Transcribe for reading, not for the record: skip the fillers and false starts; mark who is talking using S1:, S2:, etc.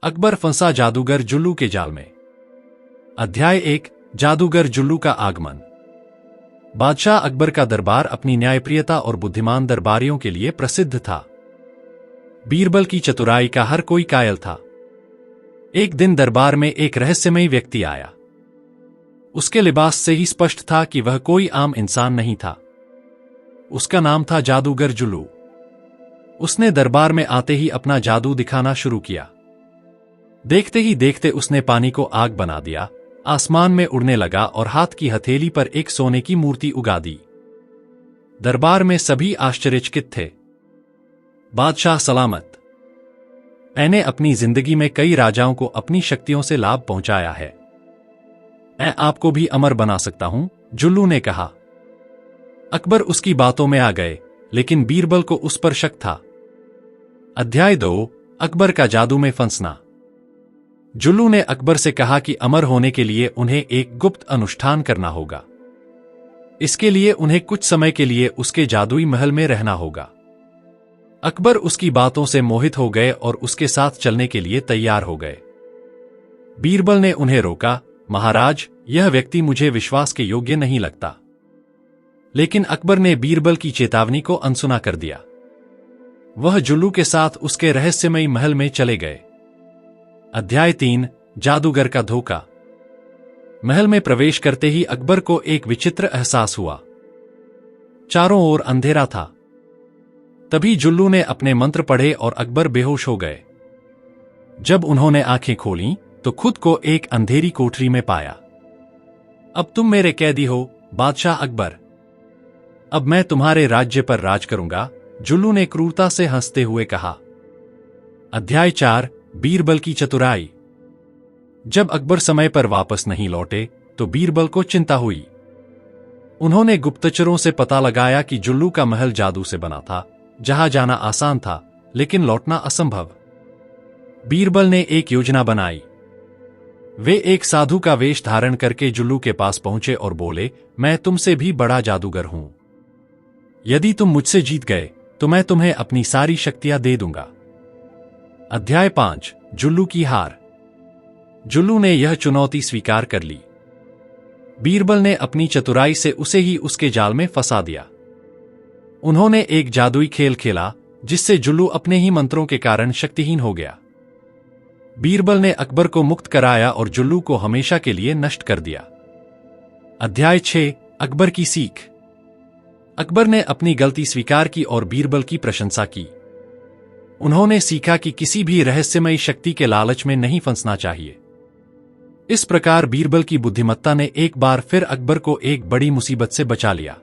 S1: अकबर फंसा जादूगर जुल्लू के जाल में। अध्याय 1 जादूगर जुल्लू का आगमन। बादशाह अकबर का दरबार अपनी न्यायप्रियता और बुद्धिमान दरबारियों के लिए प्रसिद्ध था। बीरबल की चतुराई का हर कोई कायल था। एक दिन दरबार में एक रहस्यमयी व्यक्ति आया। उसके लिबास से ही स्पष्ट था कि वह कोई आम इंसान नहीं था। उसका नाम था जादूगर जुल्लू। उसने दरबार में आते ही अपना जादू दिखाना शुरू किया। देखते ही देखते उसने पानी को आग बना दिया, आसमान में उड़ने लगा और हाथ की हथेली पर एक सोने की मूर्ति उगा दी। दरबार में सभी आश्चर्यचकित थे। बादशाह सलामत। मैंने अपनी जिंदगी में कई राजाओं को अपनी शक्तियों से लाभ पहुंचाया है। मैं आपको भी अमर बना सकता हूं, जुल्लू ने कहा। अकबर उसकी बातों में आ गए, लेकिन बीरबल को उस पर शक था। अध्याय 2 अकबर का जादू में फंसना। जुल्लू ने अकबर से कहा कि अमर होने के लिए उन्हें एक गुप्त अनुष्ठान करना होगा। इसके लिए उन्हें कुछ समय के लिए उसके जादुई महल में रहना होगा। अकबर उसकी बातों से मोहित हो गए और उसके साथ चलने के लिए तैयार हो गए। बीरबल ने उन्हें रोका, महाराज, यह व्यक्ति मुझे विश्वास के योग्य नहीं लगता। लेकिन अकबर ने बीरबल की चेतावनी को अनसुना कर दिया। वह जुल्लू के साथ उसके रहस्यमयी महल में चले गए। अध्याय 3 जादूगर का धोखा। महल में प्रवेश करते ही अकबर को एक विचित्र एहसास हुआ। चारों ओर अंधेरा था। तभी जुल्लू ने अपने मंत्र पढ़े और अकबर बेहोश हो गए। जब उन्होंने आंखें खोलीं तो खुद को एक अंधेरी कोठरी में पाया। अब तुम मेरे कैदी हो, बादशाह अकबर। अब मैं तुम्हारे राज्य पर राज करूंगा, जुल्लू ने क्रूरता से हंसते हुए कहा। अध्याय 4 बीरबल की चतुराई। जब अकबर समय पर वापस नहीं लौटे तो बीरबल को चिंता हुई। उन्होंने गुप्तचरों से पता लगाया कि जुल्लू का महल जादू से बना था। जहां जाना आसान था, लेकिन लौटना असंभव। बीरबल ने एक योजना बनाई। वे एक साधु का वेश धारण करके जुल्लू के पास पहुंचे और बोले, मैं तुमसे भी बड़ा जादूगर हूं। यदि तुम मुझसे जीत गए तो मैं तुम्हें अपनी सारी शक्तियां दे दूंगा। अध्याय 5 जुल्लू की हार। जुल्लू ने यह चुनौती स्वीकार कर ली। बीरबल ने अपनी चतुराई से उसे ही उसके जाल में फंसा दिया। उन्होंने एक जादुई खेल खेला जिससे जुल्लू अपने ही मंत्रों के कारण शक्तिहीन हो गया। बीरबल ने अकबर को मुक्त कराया और जुल्लू को हमेशा के लिए नष्ट कर दिया। अध्याय 6 अकबर की सीख। अकबर ने अपनी गलती स्वीकार की और बीरबल की प्रशंसा की। उन्होंने सीखा कि किसी भी रहस्यमयी शक्ति के लालच में नहीं फंसना चाहिए। इस प्रकार बीरबल की बुद्धिमत्ता ने एक बार फिर अकबर को एक बड़ी मुसीबत से बचा लिया।